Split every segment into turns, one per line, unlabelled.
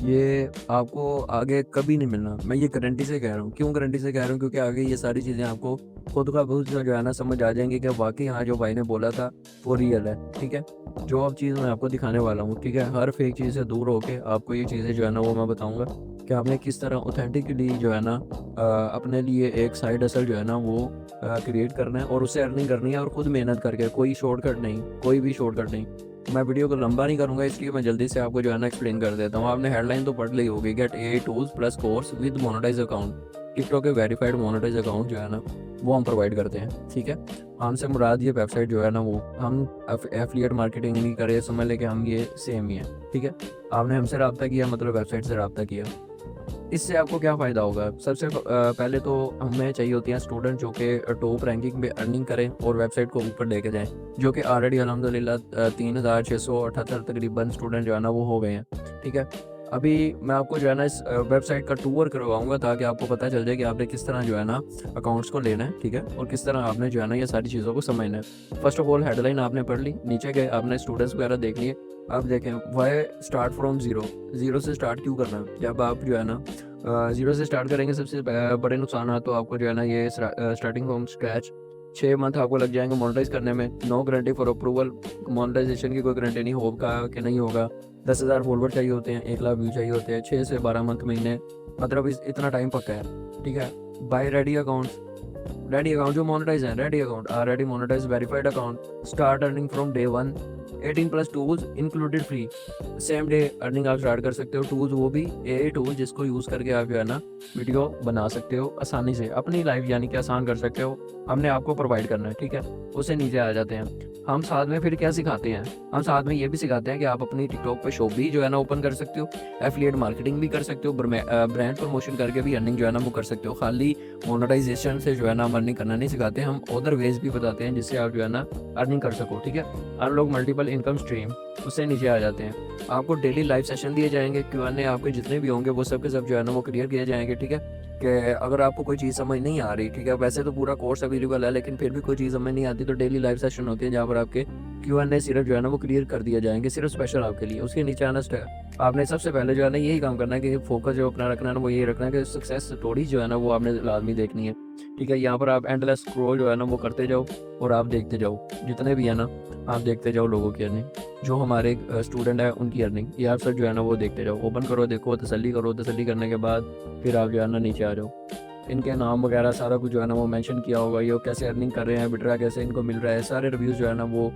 ये आपको आगे कभी नहीं मिलना। मैं ये गारंटी से कह रहा हूँ। क्यों गारंटी से कह रहा हूँ? क्योंकि आगे ये सारी चीज़ें आपको खुद का खुद जो है ना समझ आ जाएँगी कि वाक़ई हाँ, जो भाई ने बोला था वो रियल है, ठीक है? जो अब चीज़ मैं आपको दिखाने वाला हूँ, ठीक है? हर फेक चीज़ से दूर होके आपको ये चीज़ें जो है ना वो मैं बताऊँगा कि आपने किस तरह ऑथेंटिकली जो है ना अपने लिए एक साइड हसल जो है ना वो क्रिएट करना है और उससे अर्निंग करनी है और खुद मेहनत करके, कोई शॉर्टकट नहीं, कोई भी शॉर्टकट नहीं। मैं वीडियो को लंबा नहीं करूँगा, इसलिए मैं जल्दी से आपको जो है ना एक्सप्लेन कर देता हूँ। आपने हेडलाइन तो पढ़ ली होगी, get AI tools plus course with monetize account. TikTok के वेरीफाइड मोनेटाइज अकाउंट जो है ना वो हम प्रोवाइड करते हैं, ठीक है? हमसे मुराद ये वेबसाइट जो है ना वो हम एफिलिएट मार्केटिंग नहीं कर रहे, समझ लें कि हम ये सेम ही है, ठीक है? आपने हमसे रब्ता किया मतलब वेबसाइट से रब्ता किया। इससे आपको क्या फ़ायदा होगा? सबसे पहले तो हमें चाहिए होती हैं स्टूडेंट जो कि टॉप रैंकिंग में अर्निंग करें और वेबसाइट को ऊपर लेके जाएँ, जो कि ऑलरेडी अल्हम्दुलिल्लाह 3678 तकरीबन स्टूडेंट जो है ना वो हो गए हैं, ठीक है? अभी मैं आपको जो है ना इस वेबसाइट का टूर करवाऊँगा ताकि आपको पता चल जाए कि आपने किस तरह जो है ना अकाउंट्स को लेना है, ठीक है? और किस तरह आपने जो है ना ये सारी चीज़ों को समझना है। फर्स्ट ऑफ ऑल हेडलाइन आपने पढ़ ली, नीचे गए आपने स्टूडेंट्स वगैरह देख लिए। अब देखें why start from zero, zero से स्टार्ट क्यों करना है? जब आप जो है ना ज़ीरो से स्टार्ट करेंगे सबसे बड़े नुकसानात तो आपको जो है ना ये स्टार्टिंग फ्रॉम स्क्रैच 6 मंथ आपको लग जाएँगे मोनेटाइज़ करने में। No guarantee for approval, monetization की कोई गारंटी नहीं होगा कि नहीं होगा। 10,000 फॉलोवर चाहिए होते हैं, 1 लाख व्यू चाहिए होते हैं, 6 से 12 मंथ महीने, मतलब इस इतना टाइम पक्का है, ठीक है? Buy ready accounts, ready account जो मोनेटाइज़ हैं, ready account already monetize verified account, start earning from day 1, 18 plus tools included free. Same day earning आप स्टार्ट कर सकते हो। टूल्स वो भी एआई टूल जिसको यूज़ करके आप जो है ना वीडियो बना सकते हो आसानी से, अपनी लाइफ यानी कि आसान कर सकते हो। हमने आपको प्रोवाइड करना है, ठीक है? उससे नीचे आ जाते हैं। हम साथ में फिर क्या सिखाते हैं? हम साथ में ये भी सिखाते हैं कि आप अपनी टिकटॉक पे शॉप भी जो है ना ओपन कर सकते हो, एफिलिएट मार्केटिंग भी कर सकते हो, ब्रांड प्रमोशन करके भी अर्निंग जो है ना वो कर सकते हो। खाली मोनेटाइजेशन से जो है ना हम अर्निंग करना नहीं सिखाते, हम अदर वेज भी बताते हैं जिससे आप जो है ना अर्निंग कर सको, ठीक है? अनलॉक मल्टीपल इनकम स्ट्रीम, उससे नीचे आ जाते हैं। आपको डेली लाइव सेशन दिए जाएँगे, क्यूएनए आपके जितने भी होंगे वो सब के सब जो है ना वो क्लियर किए जाएँगे, ठीक है? कि अगर आपको कोई चीज़ समझ नहीं आ रही, ठीक है? वैसे तो पूरा कोर्स अवेलेबल है, लेकिन फिर भी कोई चीज़ समझ नहीं आती तो डेली लाइव सेशन होते हैं जहाँ पर आपके क्यूएनए सिर्फ जो है ना वो क्लियर कर दिए जाएँगे, सिर्फ स्पेशल आपके लिए। उसके नीचे आना आपने सबसे पहले जो है ना यही काम करना है कि फोकस जो अपना रखना है ना वो ये रखना है कि सक्सेस स्टोरी जो है ना वो आपने लाज़मी देखनी है, ठीक है? यहाँ पर आप एंडलेस स्क्रॉल जो है ना वो करते जाओ और आप देखते जाओ, जितने भी है ना आप देखते जाओ लोगों की अर्निंग। जो हमारे स्टूडेंट है उनकी अर्निंग, ये आप सब जो है ना वो देखते जाओ। ओपन करो, देखो, तसल्ली करो, तसल्ली करने के बाद फिर आप जो है ना नीचे आ जाओ। इनके नाम वगैरह सारा कुछ जो है ना वो मेंशन किया होगा, ये कैसे अर्निंग कर रहे हैं, विड्रा कैसे इनको मिल रहा है, सारे रिव्यूज़ जो है ना वो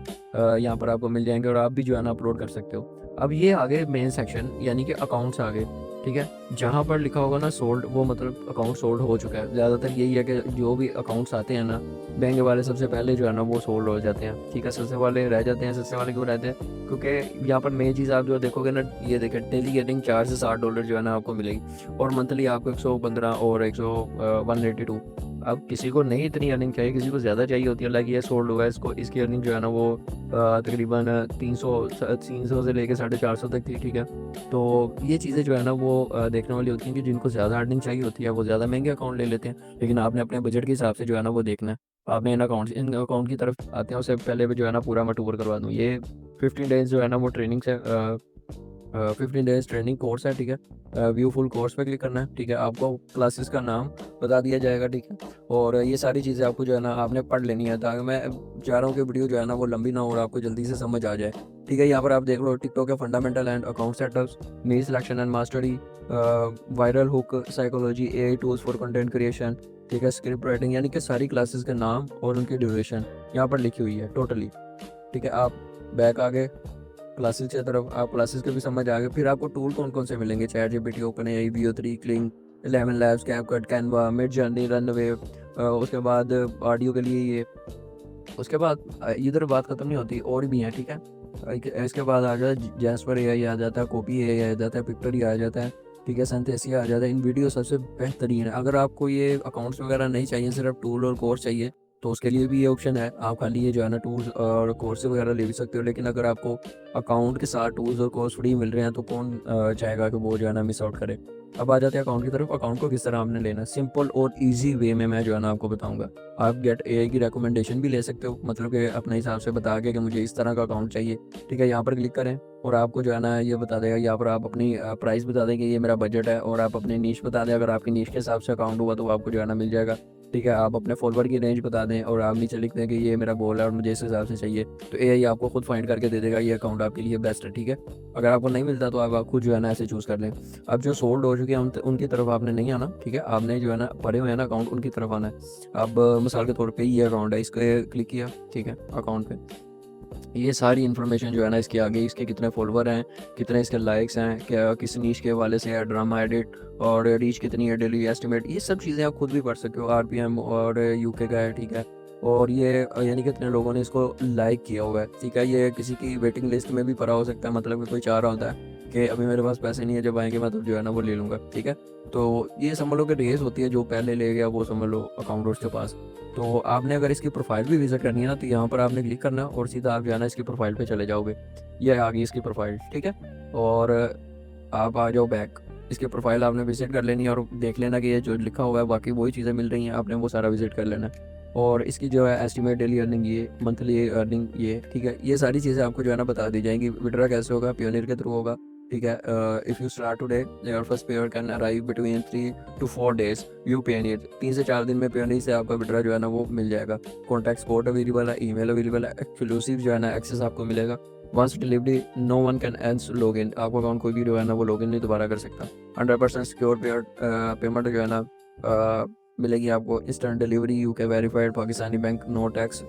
यहाँ पर आपको मिल जाएँगे और आप भी जो है ना अपलोड कर सकते हो। अब ये आ गए मेन सेक्शन यानी कि अकाउंट्स आ गए, ठीक है? जहाँ पर लिखा होगा ना सोल्ड, वो मतलब अकाउंट सोल्ड हो चुका है। ज़्यादातर यही है कि जो भी अकाउंट्स आते हैं ना, बैंक वाले सबसे पहले जो है ना वो सोल्ड हो जाते हैं, ठीक है? सबसे वाले रह जाते हैं, सबसे वाले क्यों रहते हैं? क्योंकि यहाँ पर मेन चीज़ आप जो देखोगे ना, ये देखें डेली अर्निंग 4 से $7 जो है ना आपको मिलेगी और मंथली आपको 115 और 182। अब किसी को नहीं इतनी अर्निंग चाहिए, किसी को ज़्यादा चाहिए होती है, लाइक ये सोल्ड हुआ है, इसको इसकी अर्निंग जो है ना वो तकरीबन 300 से लेके 450 तक थी, ठीक है? तो ये चीज़ें जो है ना वो देखने वाली होती हैं कि जिनको ज़्यादा अर्निंग चाहिए होती है वो ज़्यादा महंगे अकाउंट ले लेते हैं, लेकिन आपने अपने बजट के हिसाब से जो है ना वो देखना है। आपने इन अकाउंट की तरफ आते हैं, उससे पहले भी जो है ना पूरा मैं टूर करवा दूँ। ये 15 डेज़ जो है ना वो ट्रेनिंग से 15 डेज़ ट्रेनिंग कोर्स है, ठीक है? व्यू फुल कोर्स पे क्लिक करना है, ठीक है? आपको क्लासेस का नाम बता दिया जाएगा, ठीक है? और ये सारी चीज़ें आपको जो है ना आपने पढ़ लेनी है ताकि मैं चाह रहा हूँ कि वीडियो जो है ना वो लंबी ना हो और आपको जल्दी से समझ आ जाए, ठीक है? यहाँ पर आप देख लो टिकटॉक के fundamental and account setups, meal selection and mastery, viral hook psychology, AI tools for content creation, ठीक है? स्क्रिप्ट राइटिंग, यानी कि सारी क्लासेस के नाम और उनकी ड्यूरेशन यहाँ पर लिखी हुई है टोटली, ठीक है? आप बैक आ गए क्लासेस की तरफ, आप क्लासेस के भी समझ आ गए। फिर आपको टूल कौन-कौन से मिलेंगे? ChatGPT, OpenAI, VO3, cling, 11 labs, CapCut, Canva, Midjourney, runway, उसके बाद ऑडियो के लिए ये, उसके बाद इधर बात खत्म नहीं होती, और भी हैं, ठीक है? इसके बाद आ जाता है जैस्पर एआई आ जाता है, कॉपी एआई आ जाता है, पिक्टोरी आ जाता है, ठीक है? सिंथेसिया आ जाता है। इन वीडियो सबसे बेहतरीन है। अगर आपको ये अकाउंट्स वगैरह नहीं चाहिए, सिर्फ टूल और कोर्स चाहिए, तो उसके लिए भी ये ऑप्शन है। आप खाली ये जो है ना टूल्स और कोर्स वगैरह ले भी सकते हो, लेकिन अगर आपको अकाउंट के साथ टूल्स और कोर्स फ्री मिल रहे हैं तो कौन चाहेगा कि वो जो है ना मिस आउट करे। अब आ जाते हैं अकाउंट की तरफ। अकाउंट को किस तरह आपने लेना है, सिंपल और ईजी वे में मैं जो है ना आपको बताऊंगा। आप गेट एआई की रिकमेंडेशन भी ले सकते हो, मतलब कि अपने हिसाब से बता के कि मुझे इस तरह का अकाउंट चाहिए। ठीक है, यहाँ पर क्लिक करें और आपको जो है ना ये बता देगा। यहाँ पर आप अपनी प्राइस बता दें कि ये मेरा बजट है, और आप अपनी नीश बता दें। अगर आपकी नीश के हिसाब से अकाउंट हुआ तो आपको जो है ना मिल जाएगा। ठीक है, आप अपने फॉलोवर की रेंज बता दें और आप नीचे लिख दें कि ये मेरा गोल है और मुझे इस हिसाब से चाहिए, तो एआई आपको खुद फाइंड करके दे देगा ये अकाउंट आपके लिए बेस्ट है। ठीक है, अगर आपको नहीं मिलता तो आप खुद जो है ना ऐसे चूज़ कर लें। अब जो सोल्ड हो चुके हैं उनकी तरफ आपने नहीं आना। ठीक है, आपने जो है ना पड़े हुए हैं ना अकाउंट, उनकी तरफ आना है। अब मिसाल के तौर पे ये अकाउंट है, इसके क्लिक किया। ठीक है, अकाउंट पे ये सारी इन्फॉर्मेशन जो है ना इसके आगे, इसके कितने फॉलोवर हैं, कितने इसके लाइक्स हैं, क्या किस नीश के हवाले से है, ड्रामा एडिट और रीच कितनी है, डेली एस्टिमेट, ये सब चीज़ें आप खुद भी पढ़ सकते हो। आरपीएम और यूके का है। ठीक है, और ये यानी कितने लोगों ने इसको लाइक किया हुआ है। ठीक है, ये किसी की वेटिंग लिस्ट में भी पड़ा हो सकता है, मतलब कि कोई चाह रहा होता है कि अभी मेरे पास पैसे नहीं है, जब आएंगे मैं तो जो है ना वो ले लूँगा। ठीक है, तो ये समझ लो कि रेस होती है, जो पहले ले गया वो समझ लो अकाउंट उसके पास। तो आपने अगर इसकी प्रोफाइल भी विजिट करनी है ना, तो यहाँ पर आपने क्लिक करना और सीधा आप जो है ना इसकी प्रोफाइल पे चले जाओगे। ये आ गई इसकी प्रोफाइल। ठीक है, और आप आ जाओ बैक। इसकी प्रोफाइल आपने विजिट कर लेनी है और देख लेना कि ये जो लिखा हुआ है बाकी वही चीज़ें मिल रही हैं, आपने वो सारा विजिट कर लेना है। और इसकी जो है एस्टिमेट डेली अर्निंग ये, मंथली अर्निंग ये। ठीक है, ये सारी चीज़ें आपको जो है ना बता दी जाएंगी। विड्रॉ कैसे होगा, पियोनियर के थ्रू होगा। ठीक है, if you start today your first pair can arrive between 3 to 4 days you Payoneer. 3 से 4 दिन में पेयोनियर से आपका विड्रॉ जो है ना वो मिल जाएगा। कॉन्टैक्ट सपोर्ट अवेलेबल है, ईमेल अवेलेबल है, एक्सक्लूसिव जो है ना एक्सेस आपको मिलेगा। Once delivery no one can एंस लॉग इन, आपका अकाउंट कोई भी जो है ना वो लॉग इन नहीं दोबारा कर सकता। 100% सिक्योर पेमेंट जो है ना मिलेगी आपको। Instant delivery, UK verified, Pakistani bank, no tax,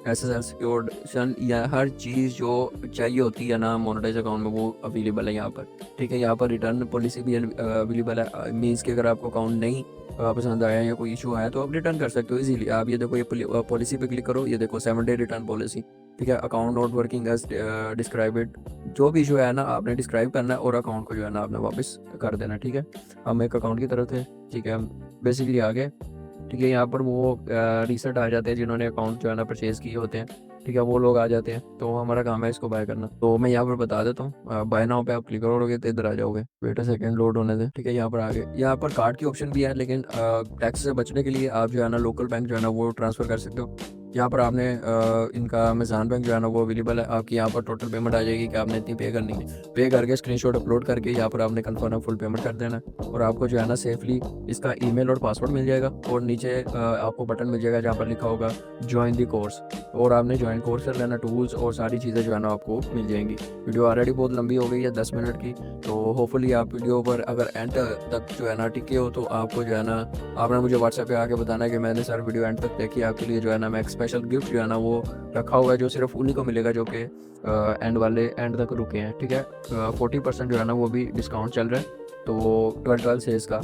SSL secured शन, या हर चीज़ जो चाहिए होती है ना मोनेटाइज अकाउंट में वो अवेलेबल है यहाँ पर। ठीक है, यहाँ पर रिटर्न पॉलिसी भी अवेलेबल है। मीन्स कि अगर आपको अकाउंट नहीं पसंद आया या कोई इशू आया तो आप रिटर्न कर सकते हो इजीली। आप ये देखो, ये पॉलिसी पे क्लिक करो, ये देखो 7 day रिटर्न पॉलिसी। ठीक है, account not working as describe it, जो भी इशू है ना आपने डिस्क्राइब करना है और अकाउंट को जो है ना आपने वापस कर देना। ठीक है, हम एक अकाउंट की तरफ थे। ठीक है, हम बेसिकली आ गए। ठीक है, यहाँ पर वो रीसेट आ जाते हैं जिन्होंने अकाउंट जो है ना परचेज़ किए होते हैं। ठीक है, वो लोग आ जाते हैं, तो हमारा काम है इसको बाय करना। तो मैं यहाँ पर बता देता हूँ, बाय नाउ पे आप क्लिक करोगे तो इधर आ जाओगे। वेट अ सेकंड, लोड होने दे। ठीक है, यहाँ पर आ गए। यहाँ पर कार्ड की ऑप्शन भी है, लेकिन टैक्स से बचने के लिए आप जो है ना लोकल बैंक जो है ना वो ट्रांसफ़र कर सकते हो। यहाँ पर आपने इनका अमेज़न बैंक जो है ना वो अवेलेबल है। आपकी यहाँ पर टोटल पेमेंट आ जाएगी कि आपने इतनी पे करनी है। पे करके स्क्रीनशॉट अपलोड करके यहाँ पर आपने कन्फर्म फुल पेमेंट कर देना है, और आपको जो है ना सेफली इसका ईमेल और पासवर्ड मिल जाएगा। और नीचे आपको बटन मिल जाएगा जहाँ पर लिखा होगा ज्वाइन द कोर्स, और आपने ज्वाइन कोर्स कर लेना। टूल्स और सारी चीज़ें जो है ना आपको मिल जाएंगी। वीडियो ऑलरेडी बहुत लंबी हो गई है, 10 मिनट की, तो होपफुली आप वीडियो पर अगर एंड तक जो है ना टिके हो तो आपको जो है ना आपने मुझे व्हाट्सएप पे आके बताना है कि मैंने सर वीडियो एंड तक देखी। आपके लिए जो है ना मैं एक स्पेशल गिफ्ट जो है ना वो रखा हुआ है, जो सिर्फ उन्हीं को मिलेगा जो कि एंड तक रुके हैं। ठीक है, 40% जो है ना वो भी डिस्काउंट चल रहा है, तो 12 से इसका